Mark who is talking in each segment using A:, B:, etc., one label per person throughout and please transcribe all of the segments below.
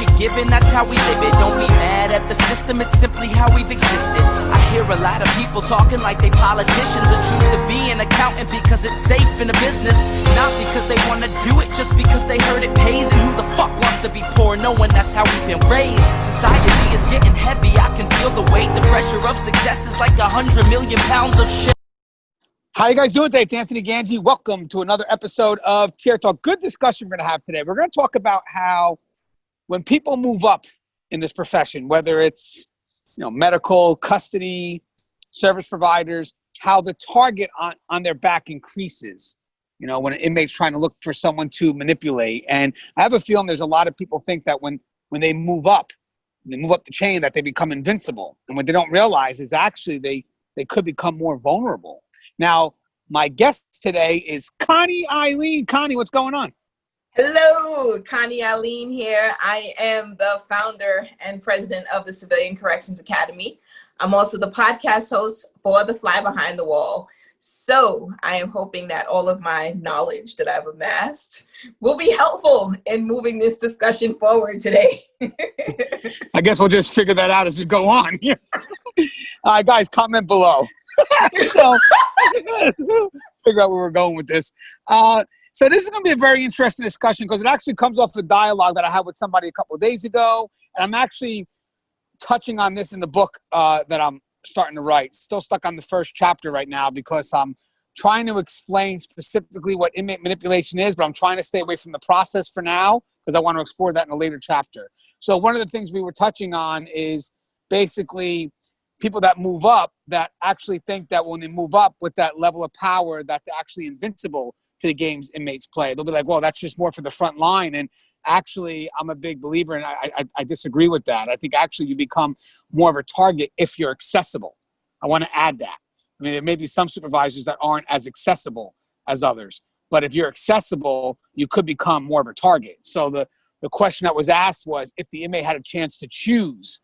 A: you're given, that's how we live it. Don't be mad at the system, it's simply how we've existed. I hear a lot of people talking like they politicians and choose to be an accountant because it's safe in a business. Not because they want to do it, just because they heard it pays. And who the fuck wants to be poor knowing that's how we've been raised? Society is getting heavy, I can feel the weight. The pressure of success is like 100 million pounds of shit.
B: How you guys doing today? It's Anthony Gangi. Welcome to another episode of Tier Talk. Good discussion we're going to have today. We're going to talk about how when people move up in this profession, whether it's medical, custody, service providers, how the target on their back increases. When an inmate's trying to look for someone to manipulate. And I have a feeling there's a lot of people think that when they move up the chain, that they become invincible. And what they don't realize is actually they could become more vulnerable. Now, my guest today is Connie Alleyne. Connie, what's going on?
C: Hello, Connie Alleyne here. I am the founder and president of the Civilian Corrections Academy. I'm also the podcast host for The Fly Behind the Wall. So I am hoping that all of my knowledge that I've amassed will be helpful in moving this discussion forward today.
B: I guess we'll just figure that out as we go on. All right, guys, comment below. So figure out where we're going with this. So this is going to be a very interesting discussion because it actually comes off a dialogue that I had with somebody a couple of days ago. And I'm actually touching on this in the book that I'm starting to write. Still stuck on the first chapter right now because I'm trying to explain specifically what inmate manipulation is, but I'm trying to stay away from the process for now because I want to explore that in a later chapter. So one of the things we were touching on is basically people that move up that actually think that when they move up with that level of power that they're actually invincible to the games inmates play. They'll be like, well, that's just more for the front line. And actually, I'm a big believer, and I disagree with that. I think actually you become more of a target if you're accessible. I want to add that. I mean, there may be some supervisors that aren't as accessible as others, but if you're accessible, you could become more of a target. So the question that was asked was if the inmate had a chance to choose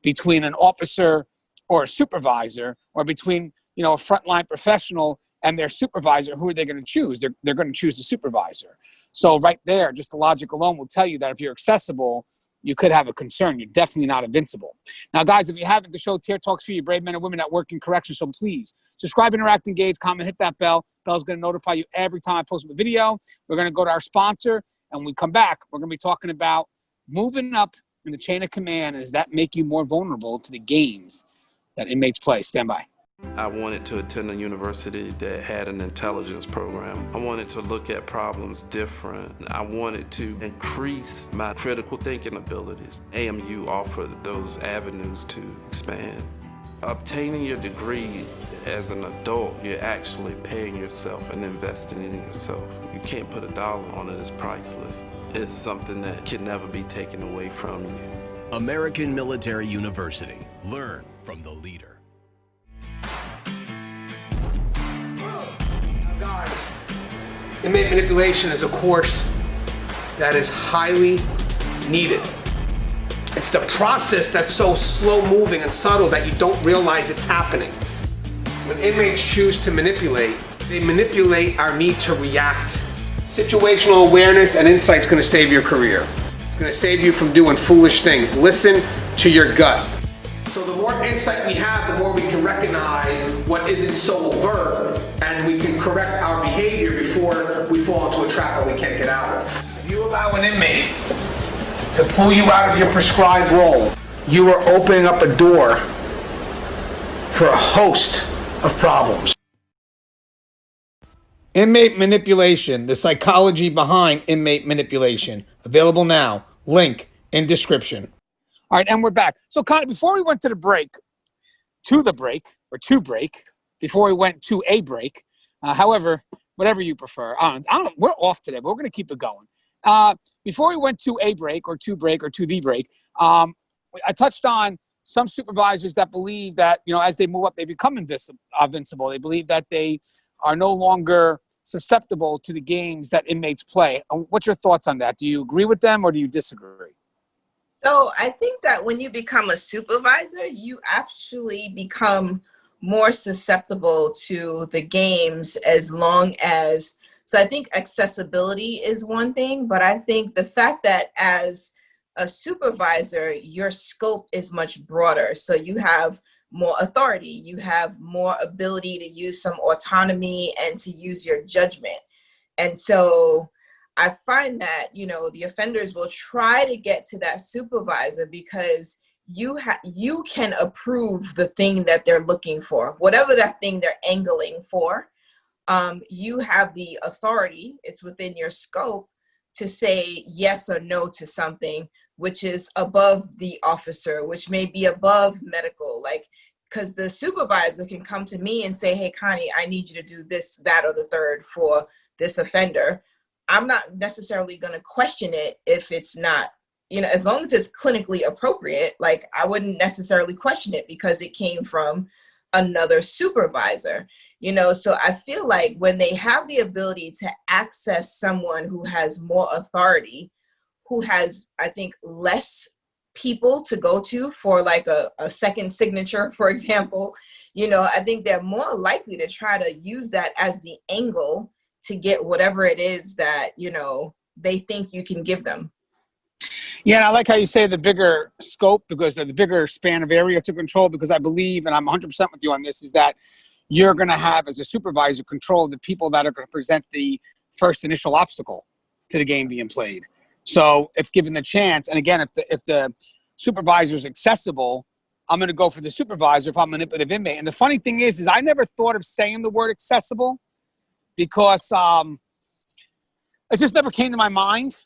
B: between an officer or a supervisor, or between a frontline professional and their supervisor, who are they going to choose? They're going to choose the supervisor. So right there, just the logic alone will tell you that if you're accessible, you could have a concern. You're definitely not invincible. Now, guys, if you haven't, the show Tier Talks for you, brave men and women that work in corrections. So please subscribe, interact, engage, comment, hit that bell. Bell's going to notify you every time I post a video. We're going to go to our sponsor, and when we come back, we're going to be talking about moving up in the chain of command. And does that make you more vulnerable to the games that inmates play? Stand by.
D: I wanted to attend a university that had an intelligence program. I wanted to look at problems different. I wanted to increase my critical thinking abilities. AMU offered those avenues to expand. Obtaining your degree as an adult, you're actually paying yourself and investing in yourself. You can't put a dollar on it, it's priceless. It's something that can never be taken away from you.
E: American Military University. Learn from the leader.
B: Guys, inmate manipulation is a course that is highly needed. It's the process that's so slow moving and subtle that you don't realize it's happening. When inmates choose to manipulate, they manipulate our need to react. Situational awareness and insight is going to save your career. It's going to save you from doing foolish things. Listen to your gut. So the more insight we have, the more we can recognize what isn't so overt, and we can correct our behavior before we fall into a trap that we can't get out of. If you allow an inmate to pull you out of your prescribed role, you are opening up a door for a host of problems. Inmate manipulation, the psychology behind inmate manipulation. Available now. Link in description. All right, and we're back. So, Connie, before we went to break, before we went to a break, however, whatever you prefer. We're off today, but we're going to keep it going. Before we went to a break or to the break, I touched on some supervisors that believe that, as they move up, they become invincible. They believe that they are no longer susceptible to the games that inmates play. What's your thoughts on that? Do you agree with them or do you disagree?
C: So I think that when you become a supervisor, you actually become more susceptible to the games as long as, so I think accessibility is one thing, but I think the fact that as a supervisor, your scope is much broader. So you have more authority, you have more ability to use some autonomy and to use your judgment. And so I find that, the offenders will try to get to that supervisor because you can approve the thing that they're looking for, whatever that thing they're angling for. You have the authority, it's within your scope to say yes or no to something, which is above the officer, which may be above medical, because the supervisor can come to me and say, hey, Connie, I need you to do this, that, or the third for this offender. I'm not necessarily going to question it if it's not, as long as it's clinically appropriate, I wouldn't necessarily question it because it came from another supervisor, so I feel like when they have the ability to access someone who has more authority, who has, I think, less people to go to for a second signature, for example, I think they're more likely to try to use that as the angle to get whatever it is that, they think you can give them.
B: Yeah, and I like how you say the bigger scope, because the bigger span of area to control, because I believe, and I'm 100% with you on this, is that you're going to have, as a supervisor, control the people that are going to present the first initial obstacle to the game being played. So if given the chance, and again, if the supervisor is accessible, I'm going to go for the supervisor if I'm a manipulative inmate. And the funny thing is I never thought of saying the word accessible because it just never came to my mind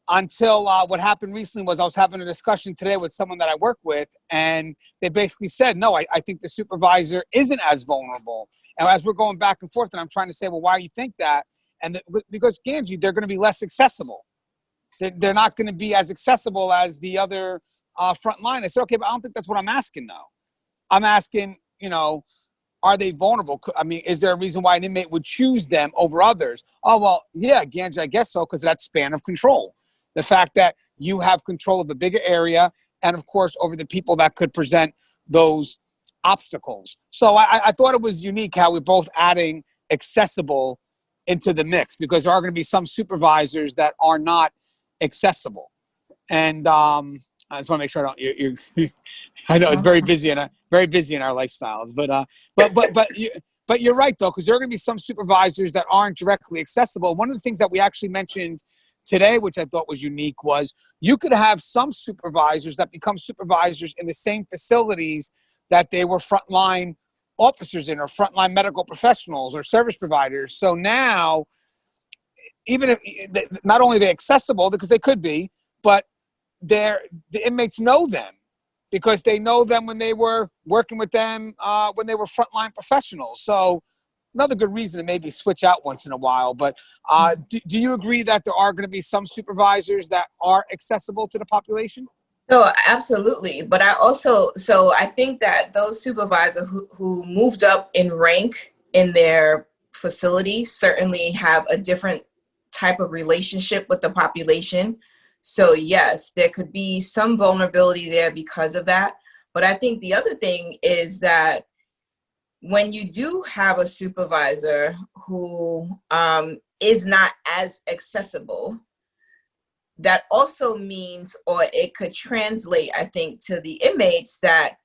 B: until what happened recently was I was having a discussion today with someone that I work with, and they basically said, no, I think the supervisor isn't as vulnerable. And as we're going back and forth, and I'm trying to say, well, why do you think that? And because, Gangi, they're going to be less accessible. They're not going to be as accessible as the other front line. I said, okay, but I don't think that's what I'm asking, though. I'm asking, are they vulnerable? I mean, is there a reason why an inmate would choose them over others? Oh, well, yeah, Gangi, I guess so, because of that span of control. The fact that you have control of the bigger area and, of course, over the people that could present those obstacles. So I thought it was unique how we're both adding accessible into the mix, because there are going to be some supervisors that are not accessible. And I just want to make sure I know it's very busy in our lifestyles, but you're right, though, because there are going to be some supervisors that aren't directly accessible. One of the things that we actually mentioned today, which I thought was unique, was you could have some supervisors that become supervisors in the same facilities that they were frontline officers in, or frontline medical professionals or service providers. So now, even if not only are they accessible, because they could be, but the inmates know them because they know them when they were working with them, when they were frontline professionals. So another good reason to maybe switch out once in a while. But do you agree that there are going to be some supervisors that are accessible to the population?
C: So absolutely. But I think that those supervisors who moved up in rank in their facility certainly have a different type of relationship with the population. So yes, there could be some vulnerability there because of that. But I think the other thing is that when you do have a supervisor who is not as accessible, that also means, or it could translate, I think, to the inmates that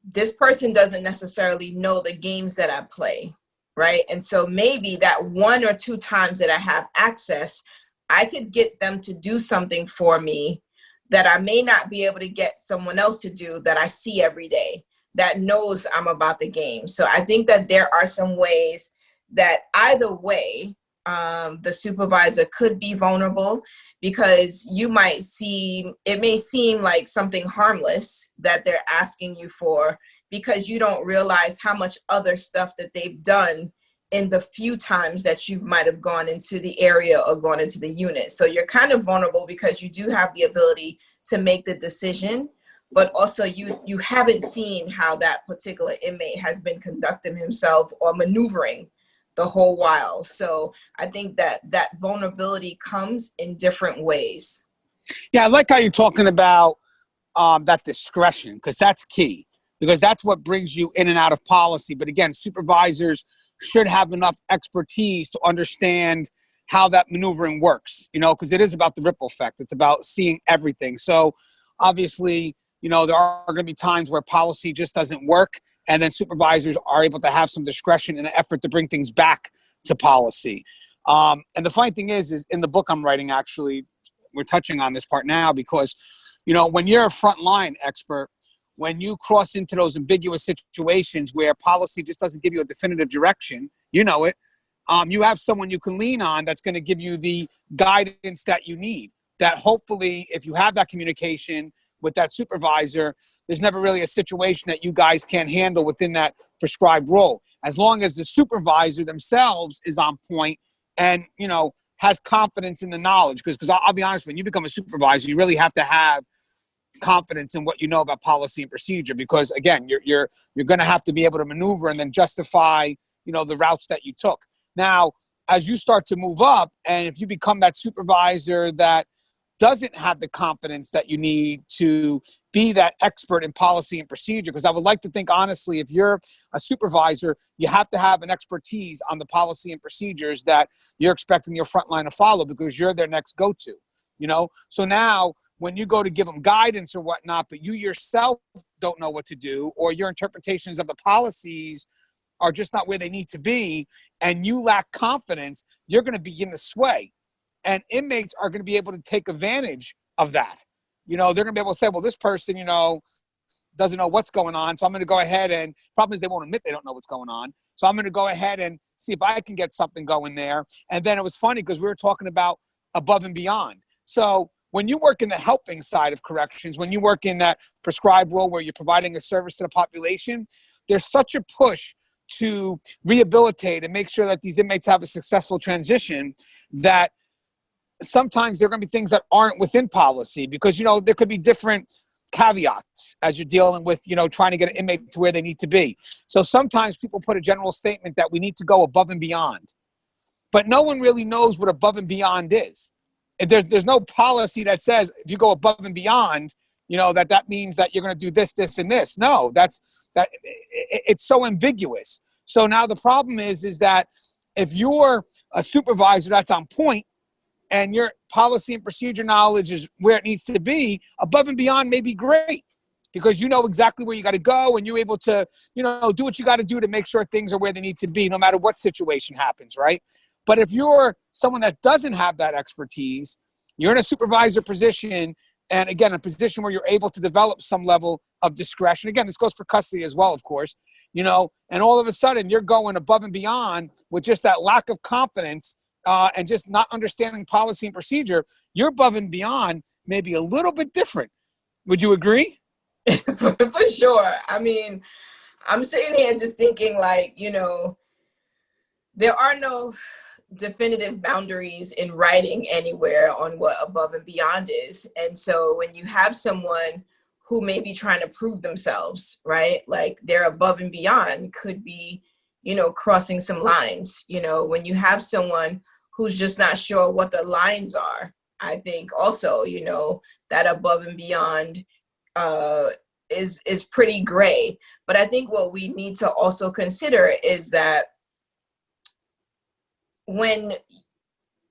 C: this person doesn't necessarily know the games that I play, right? And so maybe that 1 or 2 times that I have access, I could get them to do something for me that I may not be able to get someone else to do that I see every day, that knows I'm about the game. So I think that there are some ways that either way, the supervisor could be vulnerable, because it may seem like something harmless that they're asking you for, because you don't realize how much other stuff that they've done in the few times that you might have gone into the area or gone into the unit. So you're kind of vulnerable because you do have the ability to make the decision, but also you haven't seen how that particular inmate has been conducting himself or maneuvering the whole while. So I think that vulnerability comes in different ways.
B: Yeah, I like how you're talking about that discretion, because that's key, because that's what brings you in and out of policy. But again, supervisors should have enough expertise to understand how that maneuvering works, because it is about the ripple effect. It's about seeing everything. So obviously, there are going to be times where policy just doesn't work, and then supervisors are able to have some discretion in an effort to bring things back to policy. And the funny thing is in the book I'm writing, actually, we're touching on this part now because, when you're a frontline expert, when you cross into those ambiguous situations where policy just doesn't give you a definitive direction, you have someone you can lean on that's going to give you the guidance that you need. That hopefully, if you have that communication with that supervisor, there's never really a situation that you guys can't handle within that prescribed role. As long as the supervisor themselves is on point and, has confidence in the knowledge. Because I'll be honest, when you become a supervisor, you really have to have confidence in what you know about policy and procedure, because again, you're going to have to be able to maneuver and then justify, the routes that you took. Now, as you start to move up, and if you become that supervisor that doesn't have the confidence that you need to be that expert in policy and procedure, because I would like to think, honestly, if you're a supervisor, you have to have an expertise on the policy and procedures that you're expecting your frontline to follow, because you're their next go-to, So now when you go to give them guidance or whatnot, but you yourself don't know what to do, or your interpretations of the policies are just not where they need to be, and you lack confidence, you're going to begin to sway. And inmates are going to be able to take advantage of that. They're going to be able to say, well, this person, doesn't know what's going on. So I'm going to go ahead, and problem is they won't admit they don't know what's going on. So I'm going to go ahead and see if I can get something going there. And then it was funny because we were talking about above and beyond. So when you work in the helping side of corrections, when you work in that prescribed role where you're providing a service to the population, there's such a push to rehabilitate and make sure that these inmates have a successful transition that sometimes there are going to be things that aren't within policy because, there could be different caveats as you're dealing with, trying to get an inmate to where they need to be. So sometimes people put a general statement that we need to go above and beyond, but no one really knows what above and beyond is. There's no policy that says if you go above and beyond, that means that you're going to do this, this, and this. No, it's so ambiguous. So now the problem is that if you're a supervisor that's on point and your policy and procedure knowledge is where it needs to be, above and beyond may be great because you know exactly where you got to go and you're able to, do what you got to do to make sure things are where they need to be, no matter what situation happens, right? But if you're someone that doesn't have that expertise, you're in a supervisor position, and again, a position where you're able to develop some level of discretion. Again, this goes for custody as well, of course, and all of a sudden you're going above and beyond with just that lack of confidence and just not understanding policy and procedure. Your above and beyond may be a little bit different. Would you agree?
C: For sure. I mean, I'm sitting here just thinking there are no definitive boundaries in writing anywhere on what above and beyond is. And so when you have someone who may be trying to prove themselves, right? Like their above and beyond could be, crossing some lines, when you have someone who's just not sure what the lines are, I think also, that above and beyond is pretty gray. But I think what we need to also consider is that when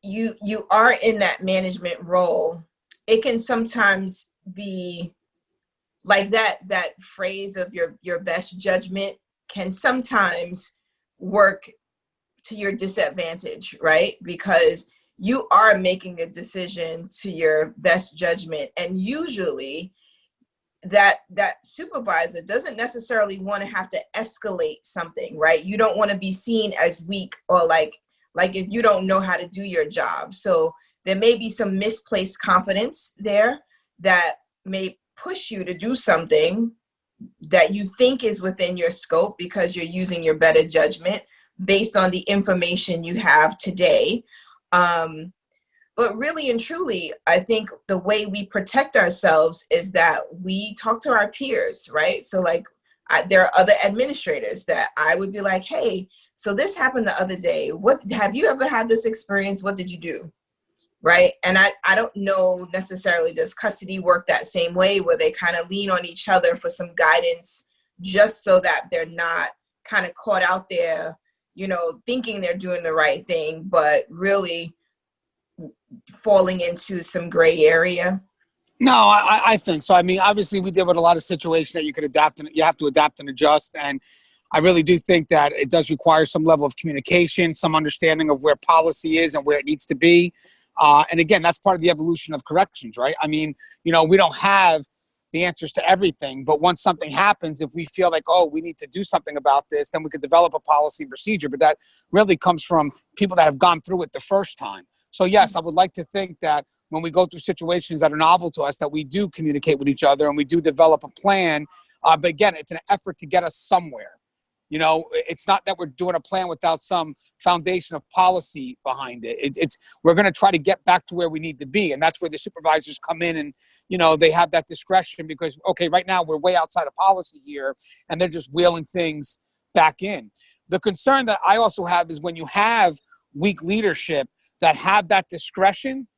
C: you are in that management role, it can sometimes be like that phrase of your best judgment can sometimes work to your disadvantage, right? Because you are making a decision to your best judgment, and usually that supervisor doesn't necessarily want to have to escalate something, right? You don't want to be seen as weak or like if you don't know how to do your job. So there may be some misplaced confidence there that may push you to do something that you think is within your scope because you're using your better judgment based on the information you have today. But really and truly, I think the way we protect ourselves is that we talk to our peers, right? So there are other administrators that I would be like, hey, so this happened the other day. What have you ever had this experience? What did you do? Right. And I don't know necessarily, does custody work that same way where they kind of lean on each other for some guidance just so that they're not kind of caught out there, thinking they're doing the right thing, but really falling into some gray area?
B: No, I think so. I mean, obviously we deal with a lot of situations that you could adapt and you have to adapt and adjust. And I really do think that it does require some level of communication, some understanding of where policy is and where it needs to be. And again, that's part of the evolution of corrections, right? I mean, we don't have the answers to everything, but once something happens, if we feel like, oh, we need to do something about this, then we could develop a policy and procedure. But that really comes from people that have gone through it the first time. So yes, I would like to think that when we go through situations that are novel to us, that we do communicate with each other and we do develop a plan. But again, it's an effort to get us somewhere. It's not that we're doing a plan without some foundation of policy behind it. We're going to try to get back to where we need to be. And that's where the supervisors come in and, they have that discretion because, okay, right now we're way outside of policy here and they're just wheeling things back in. The concern that I also have is when you have weak leadership that have that discretion.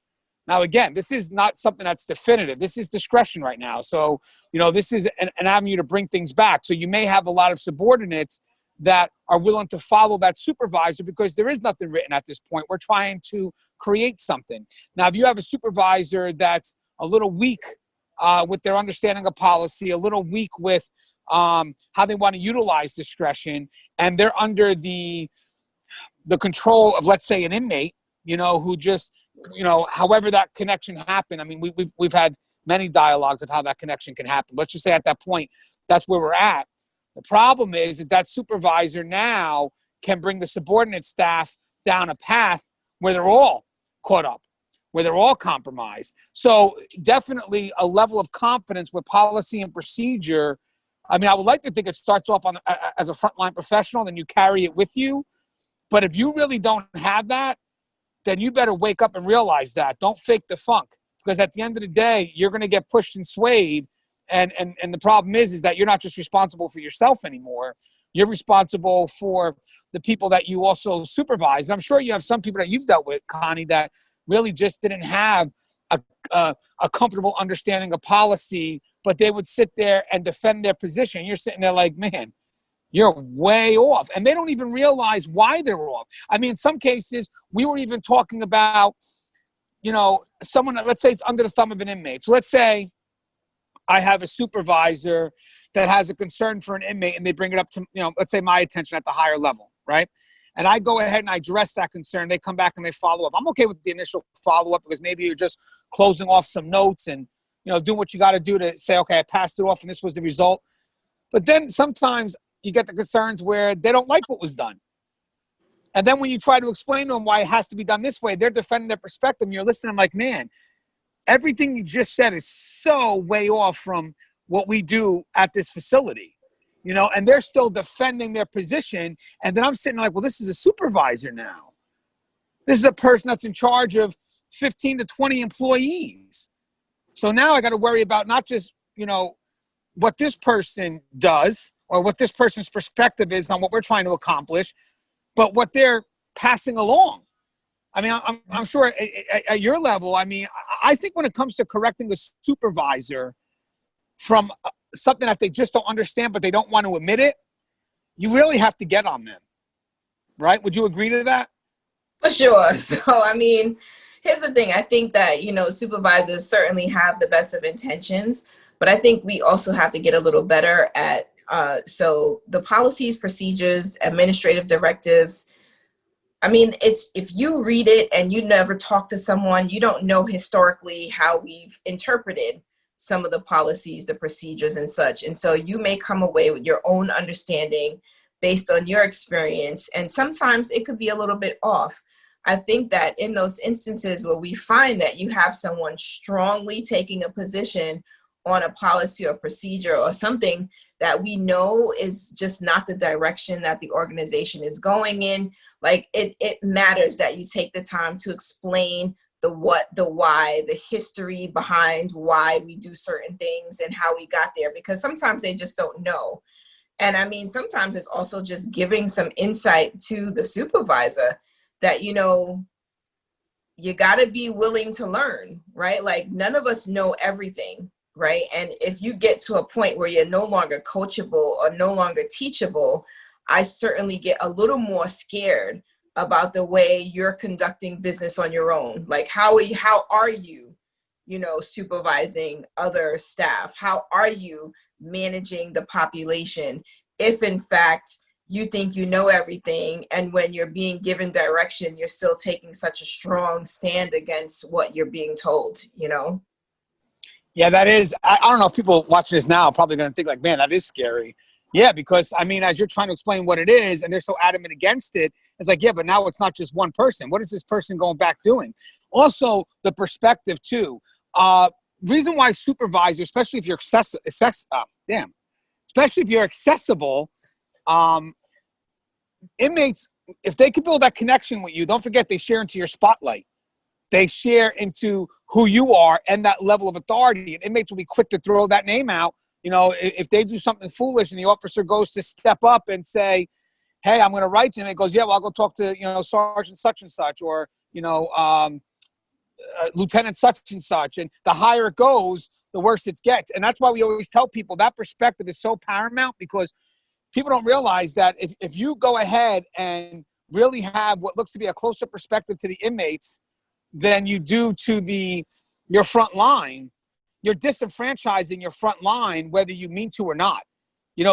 B: Now, again, this is not something that's definitive. This is discretion right now. So, this is an avenue to bring things back. So you may have a lot of subordinates that are willing to follow that supervisor because there is nothing written at this point. We're trying to create something. Now, if you have a supervisor that's a little weak with their understanding of policy, a little weak with how they want to utilize discretion, and they're under the control of, let's say, an inmate, who just, however that connection happened. I mean, we've had many dialogues of how that connection can happen. Let's just say at that point, that's where we're at. The problem is that supervisor now can bring the subordinate staff down a path where they're all caught up, where they're all compromised. So definitely a level of confidence with policy and procedure. I mean, I would like to think it starts off as a frontline professional, then you carry it with you. But if you really don't have that, then you better wake up and realize that. Don't fake the funk, because at the end of the day, you're going to get pushed and swayed. And the problem is that you're not just responsible for yourself anymore. You're responsible for the people that you also supervise. And I'm sure you have some people that you've dealt with, Connie, that really just didn't have a comfortable understanding of policy, but they would sit there and defend their position. You're sitting there like, man, you're way off. And they don't even realize why they're off. I mean, in some cases, we were even talking about, someone, let's say it's under the thumb of an inmate. So let's say I have a supervisor that has a concern for an inmate and they bring it up to, let's say my attention at the higher level, right? And I go ahead and I address that concern. They come back and they follow up. I'm okay with the initial follow-up because maybe you're just closing off some notes and, doing what you got to do to say, okay, I passed it off and this was the result. But then sometimes you get the concerns where they don't like what was done. And then when you try to explain to them why it has to be done this way, they're defending their perspective. And you're listening, I'm like, man, everything you just said is so way off from what we do at this facility, and they're still defending their position. And then I'm sitting like, well, this is a supervisor now. This is a person that's in charge of 15 to 20 employees. So now I got to worry about not just, what this person does or what this person's perspective is on what we're trying to accomplish, but what they're passing along. I mean, I'm sure at your level, I mean, I think when it comes to correcting a supervisor from something that they just don't understand, but they don't want to admit it, you really have to get on them, right? Would you agree to that?
C: For sure. So, I mean, here's the thing. I think that, supervisors certainly have the best of intentions, but I think we also have to get a little better at, so the policies, procedures, administrative directives, I mean, if you read it and you never talk to someone, you don't know historically how we've interpreted some of the policies, the procedures and such. And so you may come away with your own understanding based on your experience. And sometimes it could be a little bit off. I think that in those instances where we find that you have someone strongly taking a position on a policy or procedure or something that we know is just not the direction that the organization is going in, like it matters that you take the time to explain the what, the why, the history behind why we do certain things and how we got there, because sometimes they just don't know. And I mean, sometimes it's also just giving some insight to the supervisor that, you got to be willing to learn, right? Like none of us know everything. Right. And if you get to a point where you're no longer coachable or no longer teachable, I certainly get a little more scared about the way you're conducting business on your own. Like, how are you, supervising other staff? How are you managing the population? If in fact you think you know everything, and when you're being given direction, you're still taking such a strong stand against what you're being told,
B: Yeah, that is. I don't know if people watching this now are probably going to think like, man, that is scary. Yeah, because I mean, as you're trying to explain what it is and they're so adamant against it, it's like, yeah, but now it's not just one person. What is this person going back doing? Also, the perspective too. Reason why supervisors, especially if you're especially if you're accessible, inmates, if they could build that connection with you, don't forget they share into your spotlight. They share into who you are and that level of authority. And inmates will be quick to throw that name out. If they do something foolish and the officer goes to step up and say, hey, I'm going to write to him, it goes, yeah, well, I'll go talk to, Sergeant such and such, or, Lieutenant such and such. And the higher it goes, the worse it gets. And that's why we always tell people that perspective is so paramount, because people don't realize that if you go ahead and really have what looks to be a closer perspective to the inmates than you do to your front line, you're disenfranchising your front line, whether you mean to or not.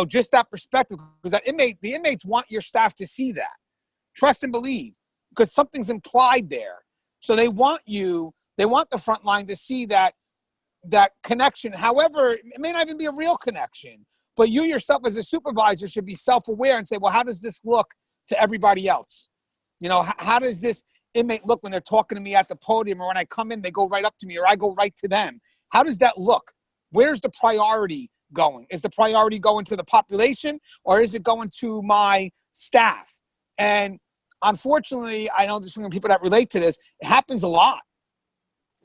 B: Just that perspective, because the inmates want your staff to see that. Trust and believe, because something's implied there. So they want the front line to see that connection. However, it may not even be a real connection, but you yourself as a supervisor should be self-aware and say, well, how does this look to everybody else? How does this inmate look when they're talking to me at the podium, or when I come in, they go right up to me, or I go right to them? How does that look? Where's the priority going? Is the priority going to the population, or is it going to my staff? And unfortunately, I know there's some people that relate to this. It happens a lot.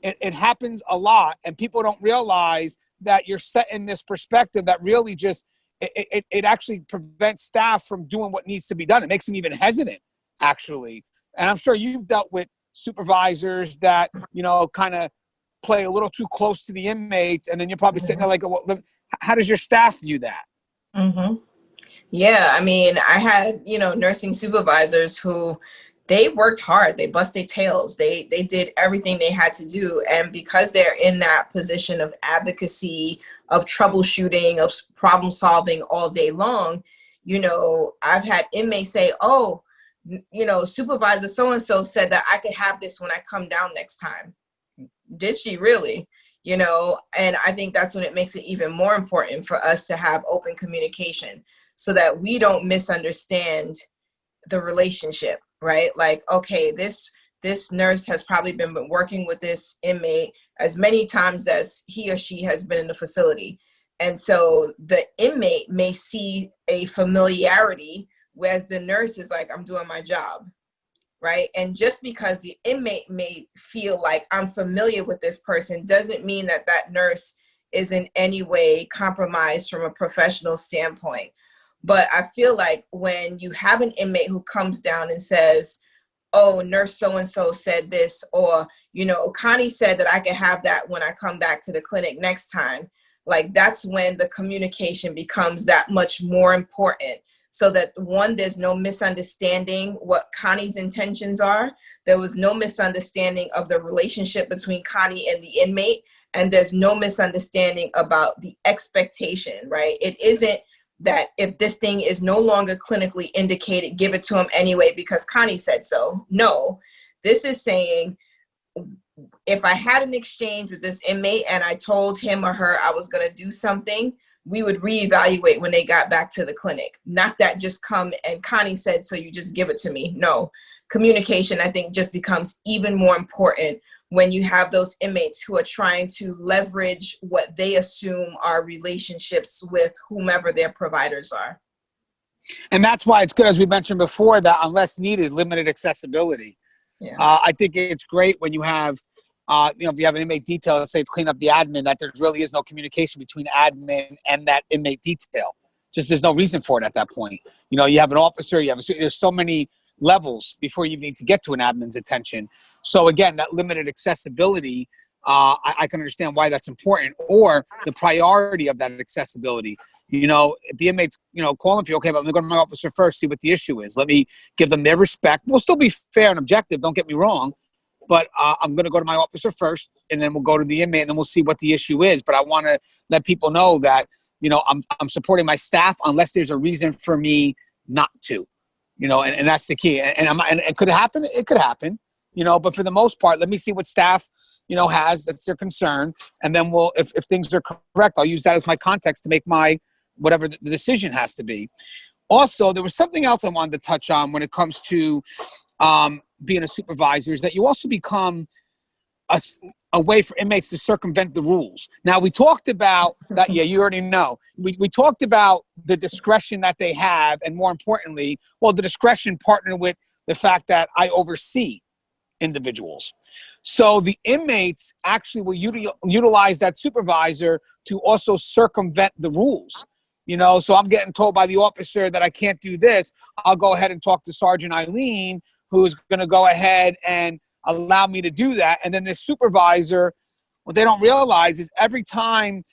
B: It happens a lot, and people don't realize that you're set in this perspective that really just, it actually prevents staff from doing what needs to be done. It makes them even hesitant, actually. And I'm sure you've dealt with supervisors that, kind of play a little too close to the inmates, and then you're probably sitting there like, well, how does your staff view that?
C: Mm-hmm. Yeah, I mean, I had, nursing supervisors who, they worked hard. They bust their tails. They did everything they had to do. And because they're in that position of advocacy, of troubleshooting, of problem solving all day long, I've had inmates say, oh, supervisor so-and-so said that I could have this when I come down next time. Did she really? And I think that's when it makes it even more important for us to have open communication, so that we don't misunderstand the relationship, right? Like, okay, this nurse has probably been working with this inmate as many times as he or she has been in the facility. And so the inmate may see a familiarity, whereas the nurse is like, I'm doing my job, right? And just because the inmate may feel like I'm familiar with this person doesn't mean that that nurse is in any way compromised from a professional standpoint. But I feel like when you have an inmate who comes down and says, oh, nurse so-and-so said this, or, Connie said that I could have that when I come back to the clinic next time, like, that's when the communication becomes that much more important. So that, one, there's no misunderstanding what Connie's intentions are. There was no misunderstanding of the relationship between Connie and the inmate. And there's no misunderstanding about the expectation, right? It isn't that if this thing is no longer clinically indicated, give it to him anyway because Connie said so. No, this is saying, if I had an exchange with this inmate and I told him or her I was going to do something, we would reevaluate when they got back to the clinic. Not that just come and Connie said, so you just give it to me. No, communication, I think, just becomes even more important when you have those inmates who are trying to leverage what they assume are relationships with whomever their providers are.
B: And that's why it's good, as we mentioned before, that unless needed, limited accessibility.
C: Yeah.
B: I think it's great when you have, if you have an inmate detail, let's say to clean up the admin, that there really is no communication between admin and that inmate detail. Just there's no reason for it at that point. You have an officer, there's so many levels before you need to get to an admin's attention. So again, that limited accessibility I can understand why that's important, or the priority of that accessibility. If the inmates, calling for you, okay, but let me go to my officer first, see what the issue is. Let me give them their respect. We'll still be fair and objective, don't get me wrong, but I'm going to go to my officer first, and then we'll go to the inmate, and then we'll see what the issue is. But I want to let people know that, I'm supporting my staff unless there's a reason for me not to, and that's the key. And it could happen. It could happen. But for the most part, let me see what staff, has. That's their concern. And then if things are correct, I'll use that as my context to make my, whatever the decision has to be. Also, there was something else I wanted to touch on when it comes to being a supervisor, is that you also become a way for inmates to circumvent the rules. Now, we talked about that. Yeah, you already know. We talked about the discretion that they have. And more importantly, the discretion partnered with the fact that I oversee individuals. So the inmates actually will utilize that supervisor to also circumvent the rules. So I'm getting told by the officer that I can't do this. I'll go ahead and talk to Sergeant Alleyne, who's going to go ahead and allow me to do that. And then this supervisor, what they don't realize is every time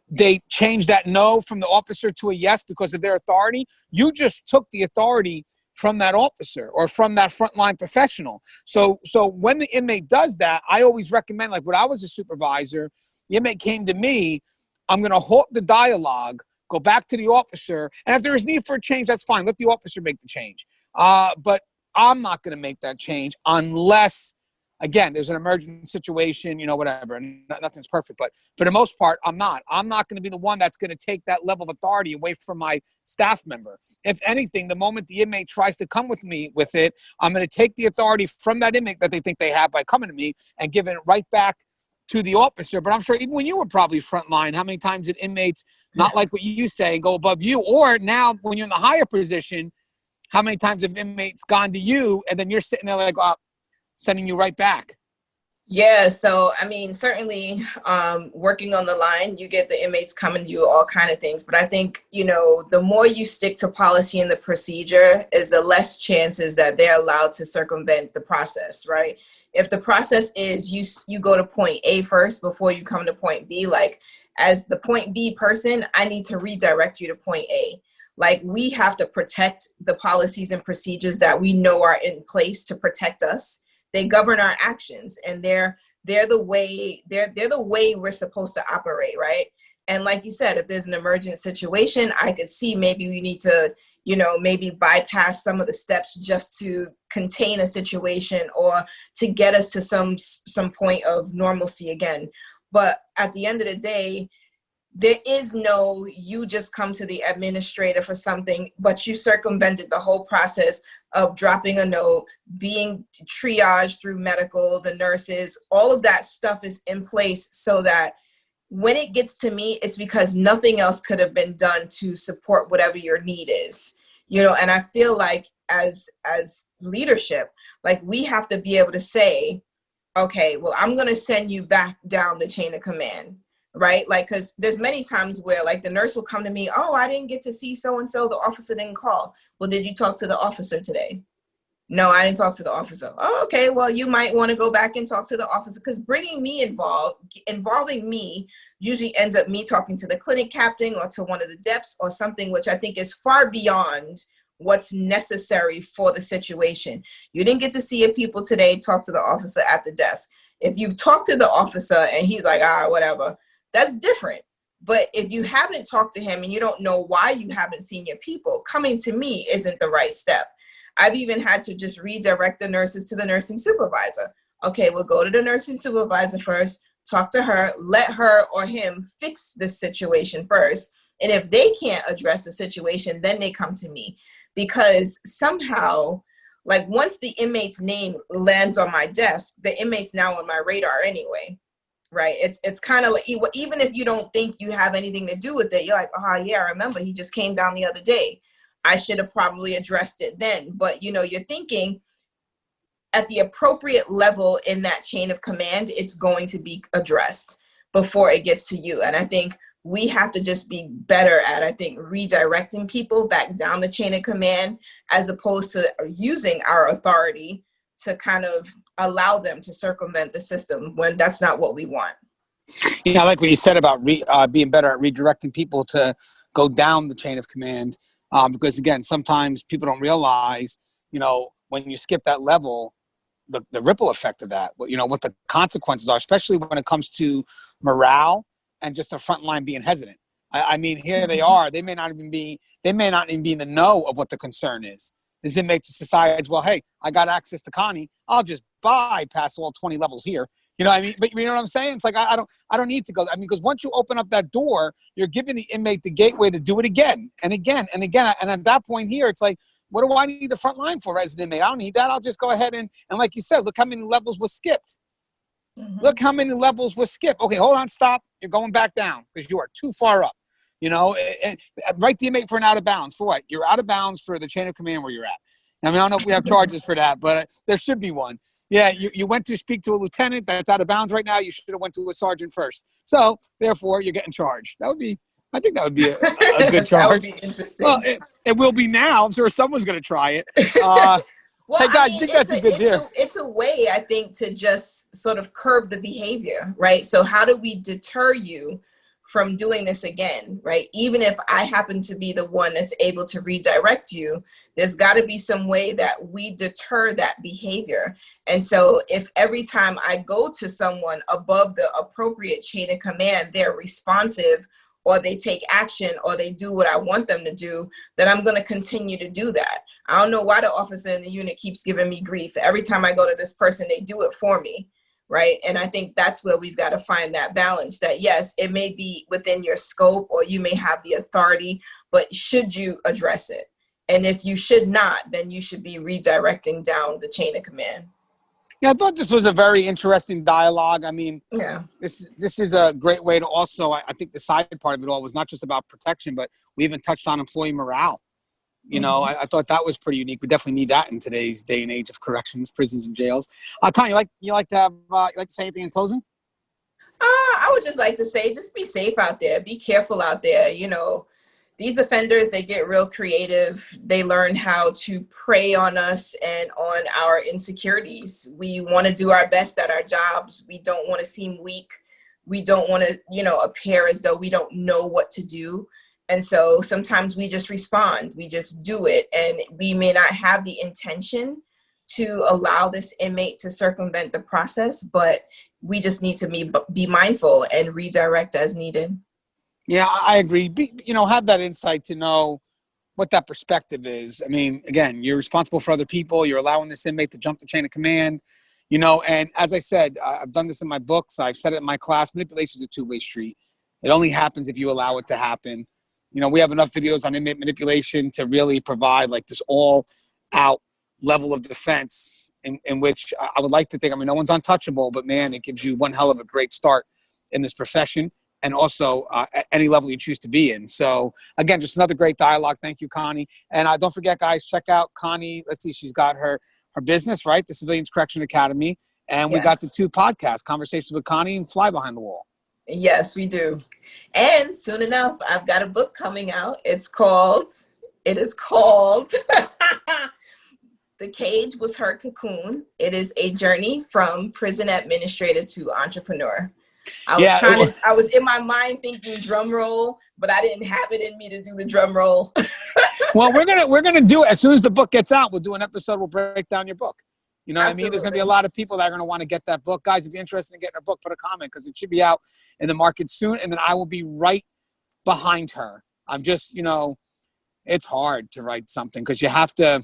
B: they change that no from the officer to a yes because of their authority, you just took the authority from that officer or from that frontline professional. So when the inmate does that, I always recommend, like when I was a supervisor, the inmate came to me, I'm going to halt the dialogue, go back to the officer, and if there is need for a change, that's fine. Let the officer make the change. But I'm not going to make that change unless, again, there's an emergency situation, whatever, and nothing's perfect. But for the most part, I'm not going to be the one that's going to take that level of authority away from my staff member. If anything, the moment the inmate tries to come with me with it, I'm going to take the authority from that inmate that they think they have by coming to me and giving it right back to the officer. But I'm sure even when you were probably frontline, how many times did inmates not like what you say and go above you? Or now when you're in the higher position, how many times have inmates gone to you and then you're sitting there like, sending you right back?
C: Yeah, so I mean, certainly working on the line, you get the inmates coming to you, all kind of things. But I think, the more you stick to policy and the procedure is the less chances that they're allowed to circumvent the process, right? If the process is you go to point A first before you come to point B, like as the point B person, I need to redirect you to point A. Like we have to protect the policies and procedures that we know are in place to protect us. They govern our actions, and they're the way we're supposed to operate, right? And like you said, if there's an emergent situation, I could see maybe we need to, maybe bypass some of the steps just to contain a situation or to get us to some point of normalcy again. But at the end of the day, there is no, you just come to the administrator for something, but you circumvented the whole process of dropping a note, being triaged through medical, the nurses, all of that stuff is in place so that when it gets to me, it's because nothing else could have been done to support whatever your need is, and I feel like as leadership, like we have to be able to say, okay, well, I'm going to send you back down the chain of command. Right? Like, because there's many times where like the nurse will come to me, oh, I didn't get to see so-and-so, the officer didn't call. Well, did you talk to the officer today? No, I didn't talk to the officer. Oh, okay, well, you might want to go back and talk to the officer, because bringing me involving me usually ends up me talking to the clinic captain or to one of the deps or something, which I think is far beyond what's necessary for the situation. You didn't get to see people today, talk to the officer at the desk. If you've talked to the officer and he's like, whatever, that's different. But if you haven't talked to him and you don't know why you haven't seen your people, coming to me isn't the right step. I've even had to just redirect the nurses to the nursing supervisor. Okay, we'll go to the nursing supervisor first, talk to her, let her or him fix this situation first. And if they can't address the situation, then they come to me. Because somehow, like once the inmate's name lands on my desk, the inmate's now on my radar anyway. Right. It's kind of like, even if you don't think you have anything to do with it, you're like, yeah, I remember he just came down the other day. I should have probably addressed it then. But, you're thinking at the appropriate level in that chain of command, it's going to be addressed before it gets to you. And I think we have to just be better at, redirecting people back down the chain of command, as opposed to using our authority to kind of allow them to circumvent the system when that's not what we want.
B: Yeah, I like what you said about being better at redirecting people to go down the chain of command. Because again, sometimes people don't realize, when you skip that level, the ripple effect of that, what the consequences are, especially when it comes to morale and just the front line being hesitant. I mean, here they are. They may not even be in the know of what the concern is. This inmate just decides, well, hey, I got access to Connie. I'll just bypass all 20 levels here. You know what I mean? But you know what I'm saying? It's like, I don't need to go. I mean, because once you open up that door, you're giving the inmate the gateway to do it again and again and again. And at that point here, it's like, what do I need the front line for as an inmate? I don't need that. I'll just go ahead and like you said, look how many levels were skipped. Mm-hmm. Look how many levels were skipped. Okay, hold on, stop. You're going back down because you are too far up. And write the inmate for an out of bounds. For what? You're out of bounds for the chain of command where you're at. I mean, I don't know if we have charges for that, but there should be one. Yeah, you went to speak to a lieutenant that's out of bounds right now. You should have went to a sergeant first. So, therefore, you're getting charged. I think that would be a good charge.
C: That would be interesting.
B: Well, it will be now. I'm sure someone's going to try it. Well, hey, guys, I think that's a good deal.
C: It's a way, I think, to just sort of curb the behavior, right? So how do we deter you from doing this again, right? Even if I happen to be the one that's able to redirect you, there's got to be some way that we deter that behavior. And so if every time I go to someone above the appropriate chain of command, they're responsive or they take action or they do what I want them to do, then I'm going to continue to do that. I don't know why the officer in the unit keeps giving me grief. Every time I go to this person, they do it for me. Right. And I think that's where we've got to find that balance that, yes, it may be within your scope or you may have the authority, but should you address it? And if you should not, then you should be redirecting down the chain of command.
B: Yeah, I thought this was a very interesting dialogue. I mean,
C: yeah,
B: this is a great way to also, I think the side part of it all was not just about protection, but we even touched on employee morale. I thought that was pretty unique. We definitely need that in today's day and age of corrections, prisons, and jails. Connie, you like to say anything in closing?
C: I would just like to say, just be safe out there. Be careful out there. These offenders, they get real creative. They learn how to prey on us and on our insecurities. We want to do our best at our jobs. We don't want to seem weak. We don't want to, appear as though we don't know what to do. And so sometimes we just respond, we just do it. And we may not have the intention to allow this inmate to circumvent the process, but we just need to be mindful and redirect as needed.
B: Yeah, I agree. Have that insight to know what that perspective is. I mean, again, you're responsible for other people. You're allowing this inmate to jump the chain of command, and as I said, I've done this in my books. I've said it in my class, manipulation is a two-way street. It only happens if you allow it to happen. We have enough videos on inmate manipulation to really provide like this all-out level of defense in which I would like to think, no one's untouchable, but man, it gives you one hell of a great start in this profession and also at any level you choose to be in. So again, just another great dialogue. Thank you, Connie. And don't forget, guys, check out Connie. Let's see, she's got her business, right? The Civilians Correction Academy. And we got the two podcasts, Conversations with Connie and Fly Behind the Wall.
C: Yes, we do. And soon enough, I've got a book coming out. It is called The Cage Was Her Cocoon. It is a journey from prison administrator to entrepreneur. I was in my mind thinking drum roll, but I didn't have it in me to do the drum roll.
B: Well, we're gonna do it as soon as the book gets out. We'll do an episode. We'll break down your book. You know what I mean? There's going to be a lot of people that are going to want to get that book. Guys, if you're interested in getting her book, put a comment because it should be out in the market soon. And then I will be right behind her. I'm just, it's hard to write something because you have to,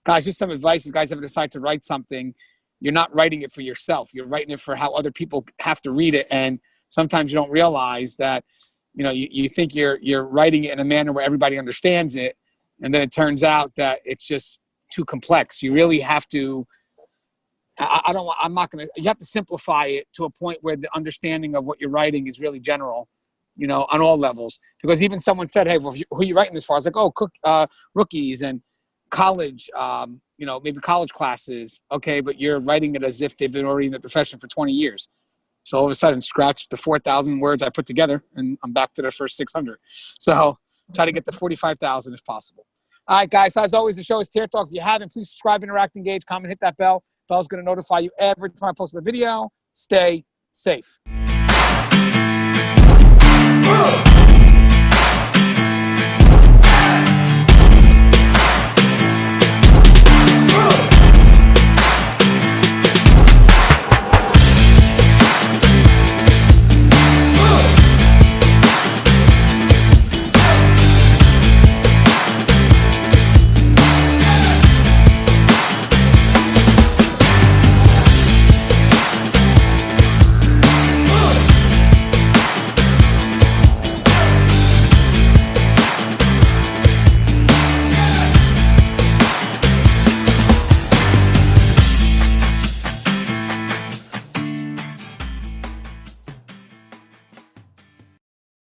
B: guys, just some advice. If guys ever decide to write something, you're not writing it for yourself. You're writing it for how other people have to read it. And sometimes you don't realize that, you think you're writing it in a manner where everybody understands it. And then it turns out that it's just too complex. You really have to, you have to simplify it to a point where the understanding of what you're writing is really general, on all levels. Because even someone said, hey, well, who are you writing this for? I was like, rookies and college, maybe college classes. Okay, but you're writing it as if they've been already in the profession for 20 years. So all of a sudden, scratch the 4,000 words I put together, and I'm back to the first 600. So try to get to 45,000 if possible. All right, guys, as always, the show is Tear Talk. If you haven't, please subscribe, interact, engage, comment, hit that bell. Bell's going to notify you every time I post a video. Stay safe.